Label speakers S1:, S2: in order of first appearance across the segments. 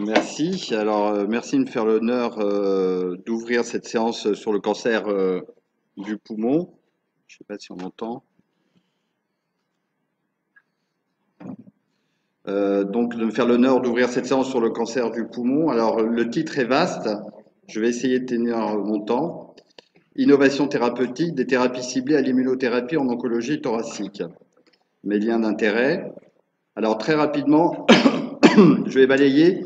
S1: Merci. Alors, merci de me faire l'honneur d'ouvrir cette séance sur le cancer du poumon. Je ne sais pas si on m'entend. Donc, de me faire l'honneur d'ouvrir cette séance sur le cancer du poumon. Alors, le titre est vaste. Je vais essayer de tenir mon temps. Innovation thérapeutique, des thérapies ciblées à l'immunothérapie en oncologie thoracique. Mes liens d'intérêt. Alors, très rapidement, je vais balayer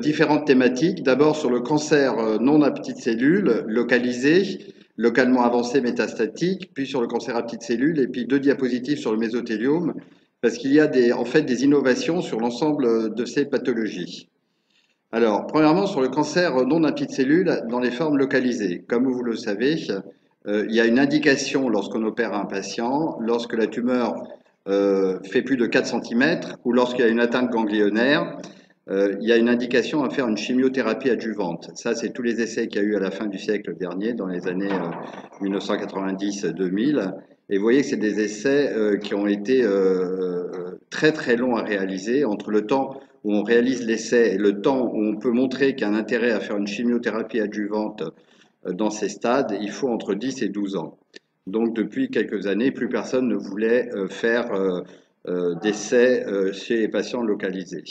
S1: différentes thématiques. D'abord sur le cancer non à petites cellules, localisé, localement avancé, métastatique, puis sur le cancer à petites cellules, et puis 2 diapositives sur le mésothéliome, parce qu'il y a en fait des innovations sur l'ensemble de ces pathologies. Alors, premièrement, sur le cancer non à petites cellules dans les formes localisées. Comme vous le savez, il y a une indication lorsqu'on opère un patient, lorsque la tumeur fait plus de 4 cm ou lorsqu'il y a une atteinte ganglionnaire, il y a une indication à faire une chimiothérapie adjuvante. Ça, c'est tous les essais qu'il y a eu à la fin du siècle dernier, dans les années 1990-2000. Et vous voyez que c'est des essais qui ont été très très longs à réaliser. Entre le temps où on réalise l'essai et le temps où on peut montrer qu'il y a un intérêt à faire une chimiothérapie adjuvante dans ces stades, il faut entre 10 et 12 ans. Donc depuis quelques années, plus personne ne voulait faire d'essais chez les patients localisés.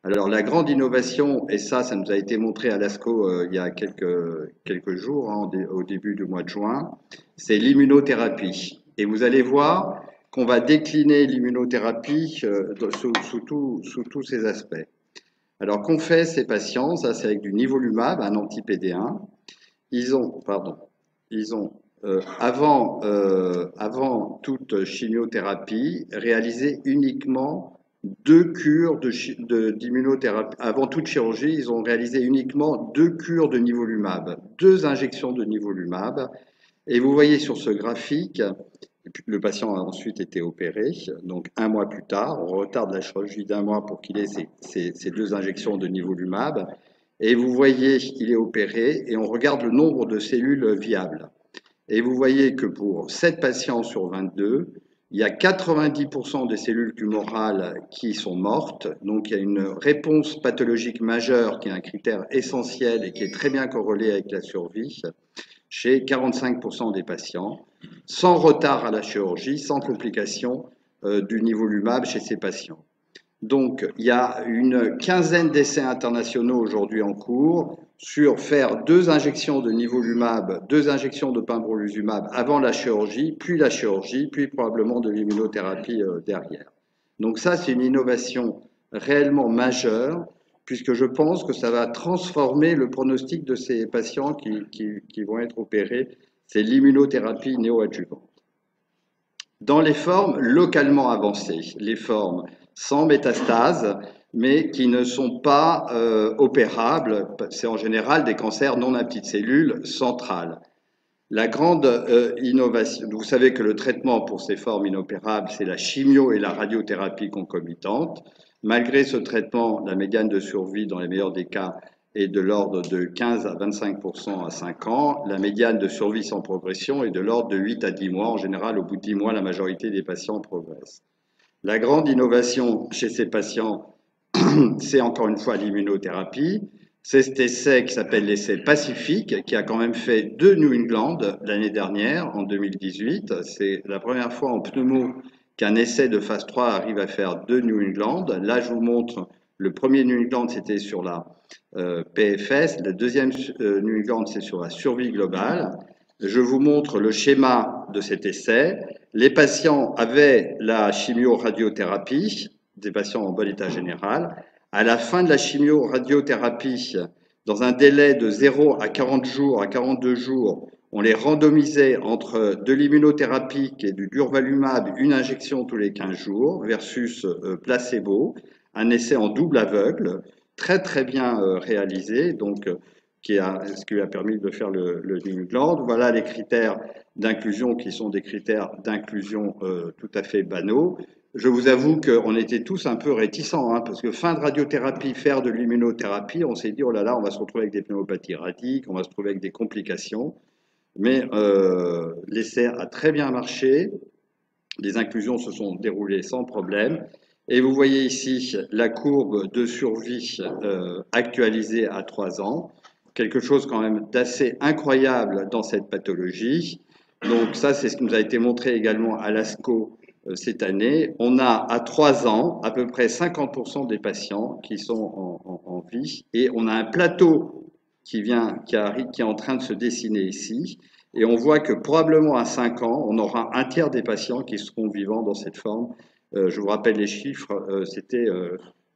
S1: Alors la grande innovation, et ça nous a été montré à l'ASCO il y a quelques jours, hein, au début du mois de juin, c'est l'immunothérapie. Et vous allez voir qu'on va décliner l'immunothérapie sous tous ses aspects. Alors qu'ont fait ces patients? Ça c'est avec du nivolumab, un anti-PD1. Ils ont avant toute chimiothérapie, réalisé uniquement 2 cures d'immunothérapie. Avant toute chirurgie, ils ont réalisé uniquement 2 cures de nivolumab, 2 injections de nivolumab. Et vous voyez sur ce graphique, le patient a ensuite été opéré, donc 1 mois plus tard, on retarde la chirurgie d'1 mois pour qu'il ait ces 2 injections de nivolumab. Et vous voyez qu'il est opéré et on regarde le nombre de cellules viables. Et vous voyez que pour 7 patients sur 22, il y a 90% des cellules tumorales qui sont mortes. Donc il y a une réponse pathologique majeure qui est un critère essentiel et qui est très bien corrélé avec la survie chez 45% des patients, sans retard à la chirurgie, sans complication du nivolumab chez ces patients. Donc, il y a une quinzaine d'essais internationaux aujourd'hui en cours sur faire 2 injections de nivolumab, 2 injections de pembrolizumab avant la chirurgie, puis probablement de l'immunothérapie derrière. Donc ça, c'est une innovation réellement majeure, puisque je pense que ça va transformer le pronostic de ces patients qui vont être opérés. C'est l'immunothérapie néoadjuvante. Dans les formes localement avancées, les formes sans métastase, mais qui ne sont pas opérables, c'est en général des cancers non à petites cellules centrales. La grande innovation, vous savez que le traitement pour ces formes inopérables, c'est la chimio et la radiothérapie concomitante. Malgré ce traitement, la médiane de survie, dans les meilleurs des cas, est de l'ordre de 15 à 25% à 5 ans. La médiane de survie sans progression est de l'ordre de 8 à 10 mois. En général, au bout de 10 mois, la majorité des patients progressent. La grande innovation chez ces patients, c'est encore une fois l'immunothérapie. C'est cet essai qui s'appelle l'essai Pacifique, qui a quand même fait 2 New England l'année dernière, en 2018. C'est la première fois en pneumo qu'un essai de phase 3 arrive à faire 2 New England. Là, je vous montre, le premier New England, c'était sur la PFS. Le deuxième New England, c'est sur la survie globale. Je vous montre le schéma de cet essai. Les patients avaient la chimio-radiothérapie, des patients en bon état général. À la fin de la chimio-radiothérapie, dans un délai de 0 à 40 jours, à 42 jours, on les randomisait entre de l'immunothérapie et du durvalumab, une injection tous les 15 jours, versus placebo, un essai en double aveugle, très très bien réalisé, donc ce qui lui a permis de faire le New England. Voilà les critères d'inclusion qui sont des critères d'inclusion tout à fait banaux. Je vous avoue qu'on était tous un peu réticents, hein, parce que fin de radiothérapie, faire de l'immunothérapie, on s'est dit, oh là là, on va se retrouver avec des pneumopathies radiques, on va se retrouver avec des complications. Mais l'essai a très bien marché, les inclusions se sont déroulées sans problème, Et vous voyez ici la courbe de survie actualisée à 3 ans. Quelque chose quand même d'assez incroyable dans cette pathologie. Donc ça, c'est ce qui nous a été montré également à l'ASCO cette année. On a à 3 ans à peu près 50% des patients qui sont en vie et on a un plateau qui est en train de se dessiner ici. Et on voit que probablement à 5 ans, on aura un tiers des patients qui seront vivants dans cette forme. Je vous rappelle les chiffres, c'était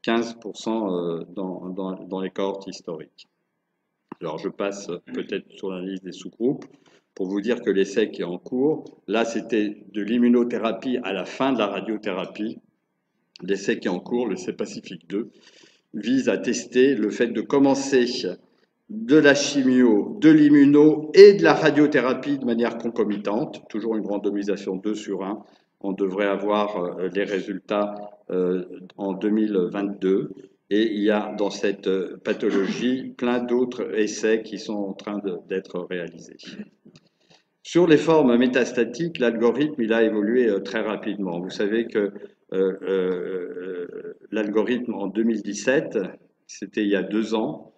S1: 15% dans les cohortes historiques. Alors je passe peut-être sur la liste des sous-groupes pour vous dire que l'essai qui est en cours, là c'était de l'immunothérapie à la fin de la radiothérapie. L'essai qui est en cours, l'essai Pacifique 2, vise à tester le fait de commencer de la chimio, de l'immuno et de la radiothérapie de manière concomitante, toujours une randomisation 2 sur 1. On devrait avoir les résultats en 2022. Et il y a dans cette pathologie plein d'autres essais qui sont en train d'être réalisés. Sur les formes métastatiques, l'algorithme il a évolué très rapidement. Vous savez que l'algorithme en 2017, c'était il y a 2 ans,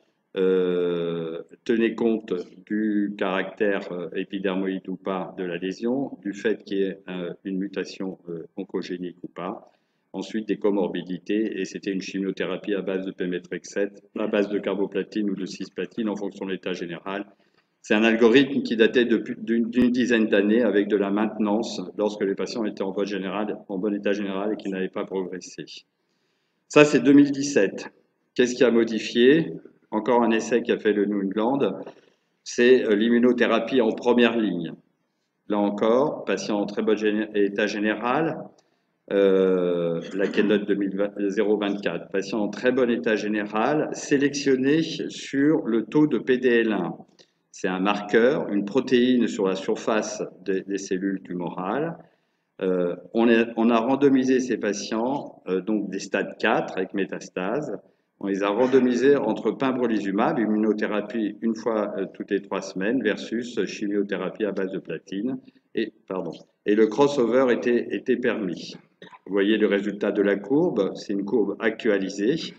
S1: tenait compte du caractère épidermoïde ou pas de la lésion, du fait qu'il y ait une mutation oncogénique ou pas, ensuite des comorbidités, et c'était une chimiothérapie à base de pemetrexed, à base de carboplatine ou de cisplatine en fonction de l'état général. C'est un algorithme qui datait d'une dizaine d'années avec de la maintenance lorsque les patients étaient en bon état général et qui n'avaient pas progressé. Ça, c'est 2017. Qu'est-ce qui a modifié? Encore un essai qui a fait le New England, c'est l'immunothérapie en première ligne. Là encore, patient en très bon état général, la keynote 024, patient en très bon état général, sélectionné sur le taux de PDL1. C'est un marqueur, une protéine sur la surface des cellules tumorales. On a randomisé ces patients, donc des stades 4 avec métastase. On les a randomisés entre pembrolizumab, immunothérapie une fois toutes les 3 semaines, versus chimiothérapie à base de platine. Et le crossover était permis. Vous voyez le résultat de la courbe, c'est une courbe actualisée. Ce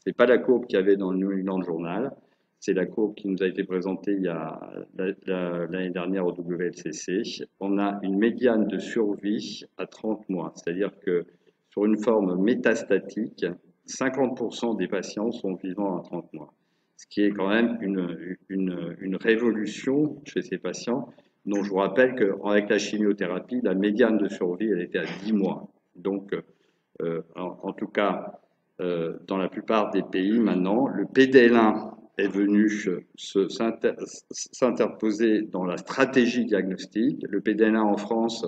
S1: n'est pas la courbe qu'il y avait dans le New England Journal. C'est la courbe qui nous a été présentée l'année dernière au WLCC. On a une médiane de survie à 30 mois, c'est-à-dire que sur une forme métastatique, 50% des patients sont vivants à 30 mois, ce qui est quand même une révolution chez ces patients, dont je vous rappelle qu'avec la chimiothérapie, la médiane de survie, elle était à 10 mois. Donc, en tout cas, dans la plupart des pays maintenant, le PDL1 est venu s'interposer dans la stratégie diagnostique. Le PDL1 en France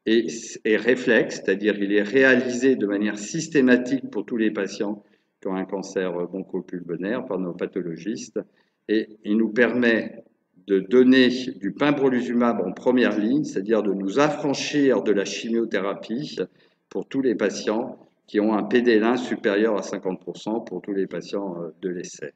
S1: est réflexe, c'est-à-dire il est réalisé de manière systématique pour tous les patients qui ont un cancer bronchopulmonaire par nos pathologistes, et il nous permet de donner du pembrolizumab en première ligne, c'est-à-dire de nous affranchir de la chimiothérapie pour tous les patients qui ont un PDL1 supérieur à 50% pour tous les patients de l'essai.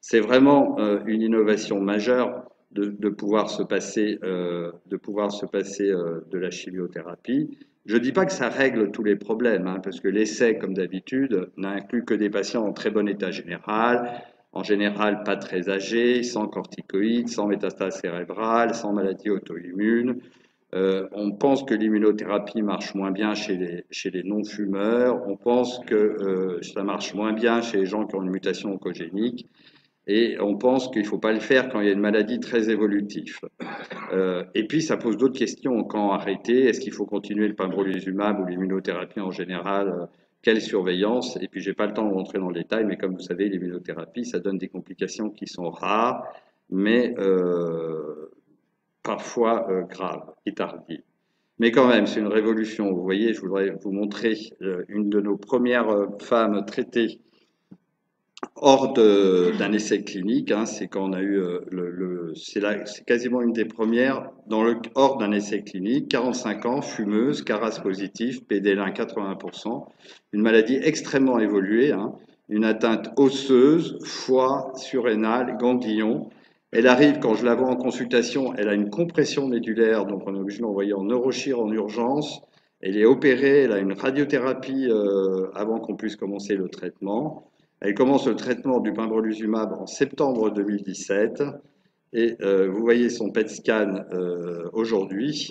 S1: C'est vraiment une innovation majeure de pouvoir se passer de la chimiothérapie. Je ne dis pas que ça règle tous les problèmes, hein, parce que l'essai, comme d'habitude, n'inclut que des patients en très bon état général, en général pas très âgés, sans corticoïdes, sans métastase cérébrale, sans maladie auto-immune. On pense que l'immunothérapie marche moins bien chez les non-fumeurs, on pense que ça marche moins bien chez les gens qui ont une mutation oncogénique, et on pense qu'il ne faut pas le faire quand il y a une maladie très évolutive. Et puis ça pose d'autres questions. Quand arrêter? Est-ce qu'il faut continuer le pembrolizumab ou l'immunothérapie en général? Quelle surveillance? Et puis j'ai pas le temps de rentrer dans le détail, mais comme vous savez, l'immunothérapie, ça donne des complications qui sont rares, mais parfois graves et tardives. Mais quand même, c'est une révolution. Vous voyez, je voudrais vous montrer une de nos premières femmes traitées hors d'un essai clinique, hein, c'est quand on a eu c'est quasiment une des premières hors d'un essai clinique, 45 ans, fumeuse, CARAS positif, PDL1 80%, une maladie extrêmement évoluée, hein, une atteinte osseuse, foie, surrénale, ganglion. Elle arrive, quand je la vois en consultation, elle a une compression médulaire, donc on est obligé de l'envoyer en neurochir en urgence. Elle est opérée, elle a une radiothérapie avant qu'on puisse commencer le traitement. Elle commence le traitement du pembrolizumab en septembre 2017. Et vous voyez son PET scan aujourd'hui.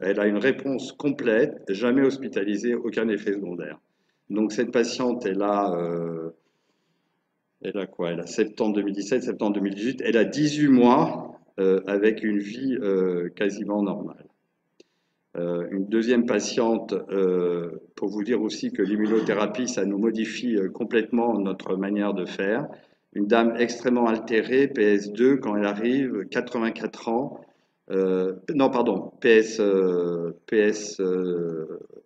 S1: Elle a une réponse complète, jamais hospitalisée, aucun effet secondaire. Donc cette patiente, elle a quoi? Elle a septembre 2017, septembre 2018. Elle a 18 mois avec une vie quasiment normale. Une deuxième patiente, pour vous dire aussi que l'immunothérapie, ça nous modifie complètement notre manière de faire. Une dame extrêmement altérée, PS2, quand elle arrive, 84 ans. Non, pardon,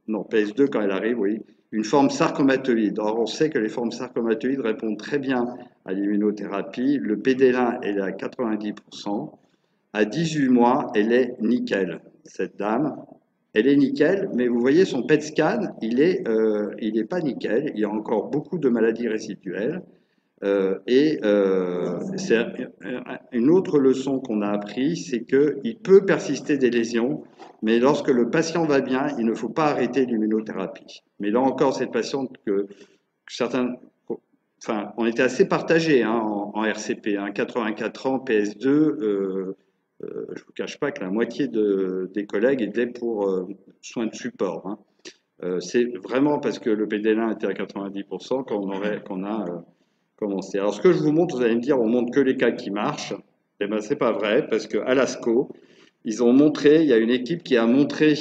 S1: non, PS2 quand elle arrive, oui. Une forme sarcomatoïde. Or, on sait que les formes sarcomatoïdes répondent très bien à l'immunothérapie. Le PD-L1, elle est à 90%. À 18 mois, elle est nickel, cette dame. Elle est nickel, mais vous voyez son PET scan, il est pas nickel. Il y a encore beaucoup de maladies résiduelles. C'est une autre leçon qu'on a appris, c'est qu'il peut persister des lésions, mais lorsque le patient va bien, il ne faut pas arrêter l'immunothérapie. Mais là encore, cette patiente que certains, enfin, on était assez partagés hein, en RCP, hein, 84 ans, PS2. Je ne vous cache pas que la moitié des collègues étaient pour soins de support. Hein. C'est vraiment parce que le PD-L1 était à 90% qu'on a commencé. Alors ce que je vous montre, vous allez me dire, on montre que les cas qui marchent. Eh bien, c'est pas vrai parce qu'à l'ASCO, ils ont montré, il y a une équipe qui a montré,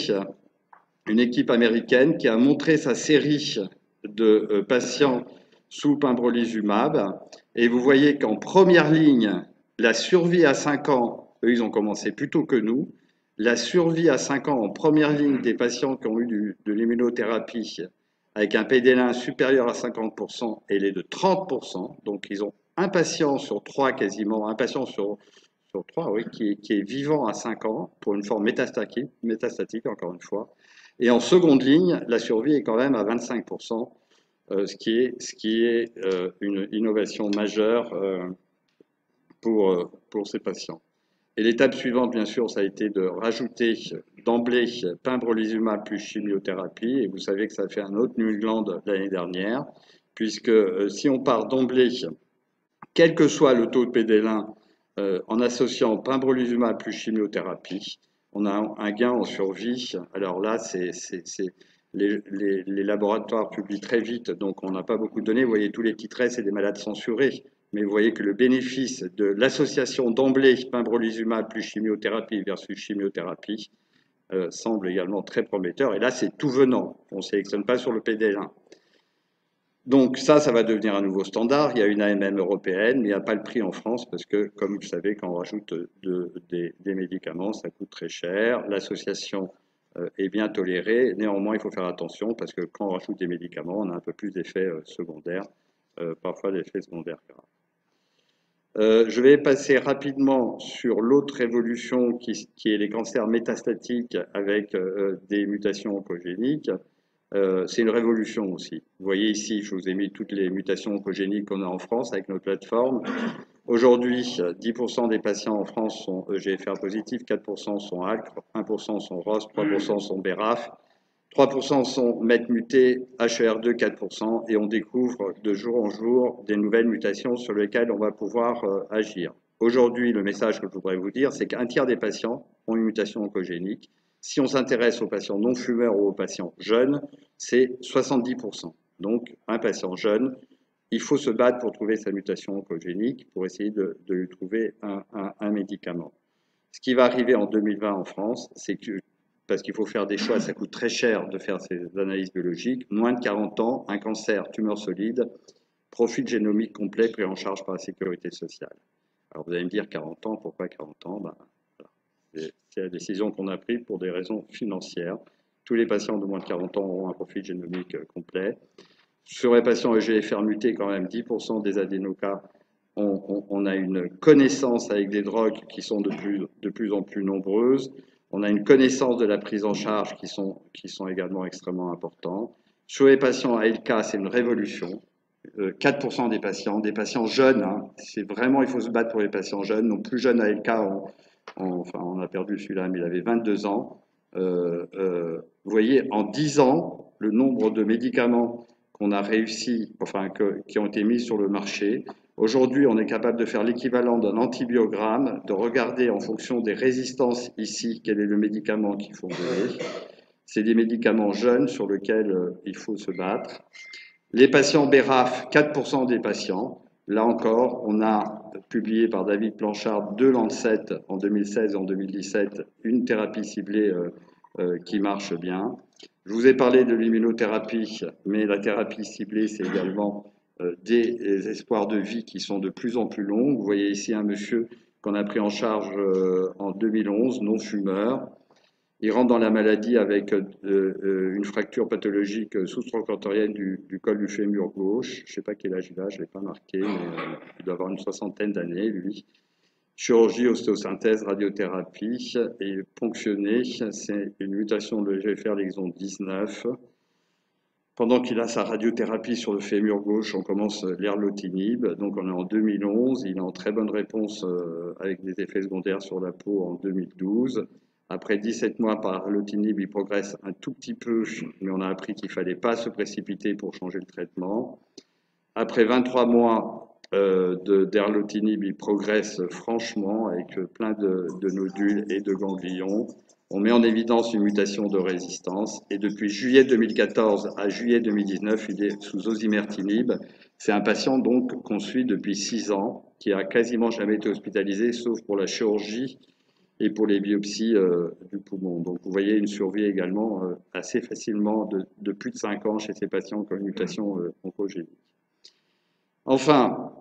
S1: une équipe américaine qui a montré sa série de patients sous pembrolizumab. Et vous voyez qu'en première ligne, la survie à 5 ans, eux, ils ont commencé plus tôt que nous. La survie à 5 ans en première ligne des patients qui ont eu de l'immunothérapie avec un PD-L1 supérieur à 50%, elle est de 30%. Donc, ils ont un patient sur 3 quasiment, un patient sur 3, oui, qui est vivant à 5 ans pour une forme métastatique encore une fois. Et en seconde ligne, la survie est quand même à 25%, ce qui est une innovation majeure pour ces patients. Et l'étape suivante, bien sûr, ça a été de rajouter d'emblée pembrolizumab plus chimiothérapie. Et vous savez que ça a fait un autre New England l'année dernière, puisque si on part d'emblée, quel que soit le taux de PD-L1, en associant pembrolizumab plus chimiothérapie, on a un gain en survie. Alors là, les laboratoires publient très vite, donc on n'a pas beaucoup de données. Vous voyez, tous les titrets, c'est des malades censurés. Mais vous voyez que le bénéfice de l'association d'emblée pembrolizumab plus chimiothérapie versus chimiothérapie semble également très prometteur. Et là, c'est tout venant. On ne sélectionne pas sur le PDL1. Donc ça va devenir un nouveau standard. Il y a une AMM européenne, mais il n'y a pas le prix en France parce que, comme vous savez, quand on rajoute des médicaments, ça coûte très cher. L'association est bien tolérée. Néanmoins, il faut faire attention parce que quand on rajoute des médicaments, on a un peu plus d'effets secondaires, parfois des effets secondaires graves. Je vais passer rapidement sur l'autre évolution qui est les cancers métastatiques avec des mutations oncogéniques. C'est une révolution aussi. Vous voyez ici, je vous ai mis toutes les mutations oncogéniques qu'on a en France avec notre plateforme. Aujourd'hui, 10% des patients en France sont EGFR positifs, 4% sont ALK, 1% sont ROS, 3% sont BRAF. 3% sont MET mutés, HER2 4%, et on découvre de jour en jour des nouvelles mutations sur lesquelles on va pouvoir agir. Aujourd'hui, le message que je voudrais vous dire, c'est qu'un tiers des patients ont une mutation oncogénique. Si on s'intéresse aux patients non fumeurs ou aux patients jeunes, c'est 70%. Donc, un patient jeune, il faut se battre pour trouver sa mutation oncogénique, pour essayer de lui trouver un médicament. Ce qui va arriver en 2020 en France, c'est que parce qu'il faut faire des choix, ça coûte très cher de faire ces analyses biologiques. Moins de 40 ans, un cancer, tumeur solide, profil génomique complet pris en charge par la sécurité sociale. Alors vous allez me dire 40 ans, pourquoi 40 ans? C'est la décision qu'on a prise pour des raisons financières. Tous les patients de moins de 40 ans auront un profil génomique complet. Sur les patients EGFR mutés, quand même 10% des adénocas, on a une connaissance avec des drogues qui sont de plus en plus nombreuses. On a une connaissance de la prise en charge qui sont également extrêmement importantes. Sur les patients ALK, c'est une révolution. 4% des patients jeunes, hein, c'est vraiment, il faut se battre pour les patients jeunes. Nos plus jeunes ALK, on a perdu celui-là, mais il avait 22 ans. Vous voyez, en 10 ans, le nombre de médicaments qu'on a réussi, enfin, qui ont été mis sur le marché. Aujourd'hui, on est capable de faire l'équivalent d'un antibiogramme, de regarder en fonction des résistances ici, quel est le médicament qu'il faut donner. C'est des médicaments jeunes sur lesquels il faut se battre. Les patients BRAF, 4% des patients. Là encore, on a publié par David Blanchard de Lancet en 2016 et en 2017 une thérapie ciblée qui marche bien. Je vous ai parlé de l'immunothérapie, mais la thérapie ciblée, c'est également des espoirs de vie qui sont de plus en plus longs. Vous voyez ici un monsieur qu'on a pris en charge en 2011, non fumeur. Il rentre dans la maladie avec une fracture pathologique sous-stroncatorienne du col du fémur gauche. Je ne sais pas quel âge il a, je ne l'ai pas marqué, mais il doit avoir une 60aine d'années, lui. Chirurgie, ostéosynthèse, radiothérapie et ponctionné, c'est une mutation de GFR l'exon 19. Pendant qu'il a sa radiothérapie sur le fémur gauche, on commence l'erlotinib. Donc on est en 2011, il est en très bonne réponse avec des effets secondaires sur la peau en 2012. Après 17 mois par erlotinib, il progresse un tout petit peu, mais on a appris qu'il ne fallait pas se précipiter pour changer le traitement. Après 23 mois d'erlotinib, il progresse franchement avec plein de nodules et de ganglions. On met en évidence une mutation de résistance et depuis juillet 2014 à juillet 2019, il est sous osimertinib. C'est un patient donc qu'on suit depuis 6 ans, qui a quasiment jamais été hospitalisé, sauf pour la chirurgie et pour les biopsies du poumon. Donc vous voyez une survie également assez facilement de plus de 5 ans chez ces patients qui ont une mutation oncogénique. Enfin,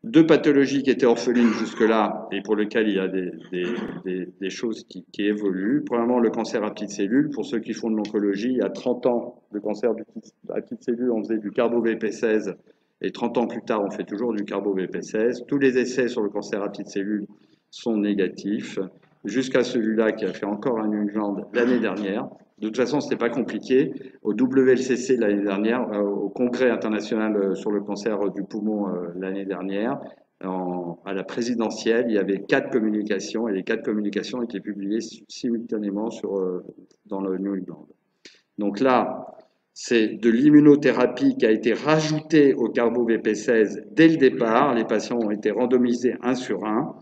S1: 2 pathologies qui étaient orphelines jusque-là et pour lesquelles il y a des choses qui évoluent. Premièrement, le cancer à petites cellules. Pour ceux qui font de l'oncologie, il y a 30 ans, le cancer à petites cellules, on faisait du carbo-VP16 et 30 ans plus tard, on fait toujours du carbo-VP16. Tous les essais sur le cancer à petites cellules sont négatifs, jusqu'à celui-là qui a fait encore un New England l'année dernière. De toute façon, ce n'était pas compliqué. Au WLCC l'année dernière, au Congrès international sur le cancer du poumon l'année dernière, à la présidentielle, il y avait 4 communications et les 4 communications étaient publiées simultanément dans le New England. Donc là, c'est de l'immunothérapie qui a été rajoutée au carbo-VP16 dès le départ. Les patients ont été randomisés 1 sur 1.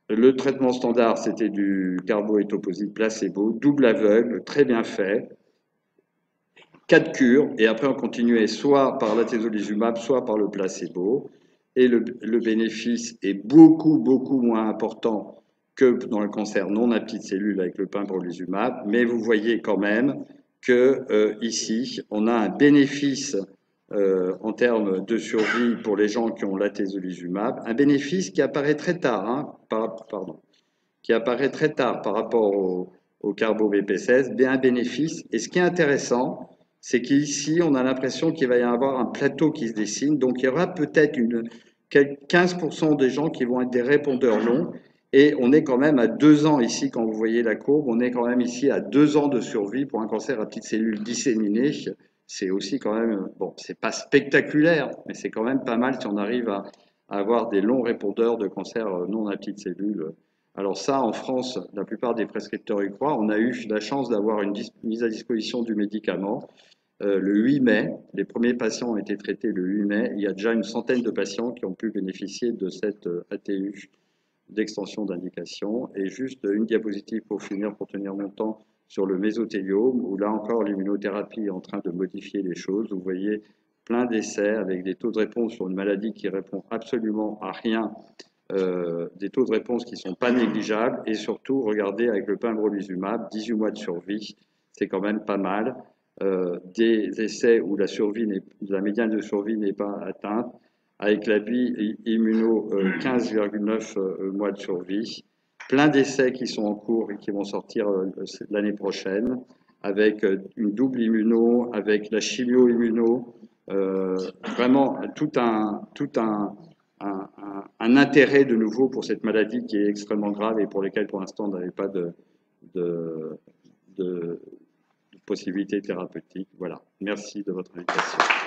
S1: Le traitement standard, c'était du carbo-étoposide placebo, double aveugle, très bien fait. 4 cures, et après on continuait soit par l'atezolizumab, soit par le placebo. Et le bénéfice est beaucoup, beaucoup moins important que dans le cancer non à petites cellules avec le pembrolizumab. Mais vous voyez quand même que ici, on a un bénéfice en termes de survie pour les gens qui ont l'atezolizumab, un bénéfice qui apparaît très tard, qui apparaît très tard par rapport au carbo-VP16, mais un bénéfice. Et ce qui est intéressant, c'est qu'ici, on a l'impression qu'il va y avoir un plateau qui se dessine, donc il y aura peut-être 15% des gens qui vont être des répondeurs longs, et on est quand même à 2 ans ici, quand vous voyez la courbe, on est quand même ici à 2 ans de survie pour un cancer à petites cellules disséminées. C'est aussi quand même, bon, c'est pas spectaculaire, mais c'est quand même pas mal si on arrive à avoir des longs répondeurs de cancer non à petites cellules. Alors ça, en France, la plupart des prescripteurs y croient. On a eu la chance d'avoir une mise à disposition du médicament. Le 8 mai, les premiers patients ont été traités le 8 mai. Il y a déjà une centaine de patients qui ont pu bénéficier de cette ATU d'extension d'indication. Et juste une diapositive pour finir, pour tenir mon temps, sur le mésothéliome, où là encore l'immunothérapie est en train de modifier les choses. Vous voyez plein d'essais avec des taux de réponse sur une maladie qui répond absolument à rien, des taux de réponse qui ne sont pas négligeables. Et surtout, regardez avec le pembrolizumab, 18 mois de survie, c'est quand même pas mal. Des essais où la médiane de survie n'est pas atteinte, avec la bi-immuno 15,9 mois de survie. Plein d'essais qui sont en cours et qui vont sortir l'année prochaine, avec une double immuno, avec la chimio-immuno, vraiment tout un intérêt de nouveau pour cette maladie qui est extrêmement grave et pour laquelle pour l'instant on n'avait pas de possibilités thérapeutiques. Voilà, merci de votre invitation.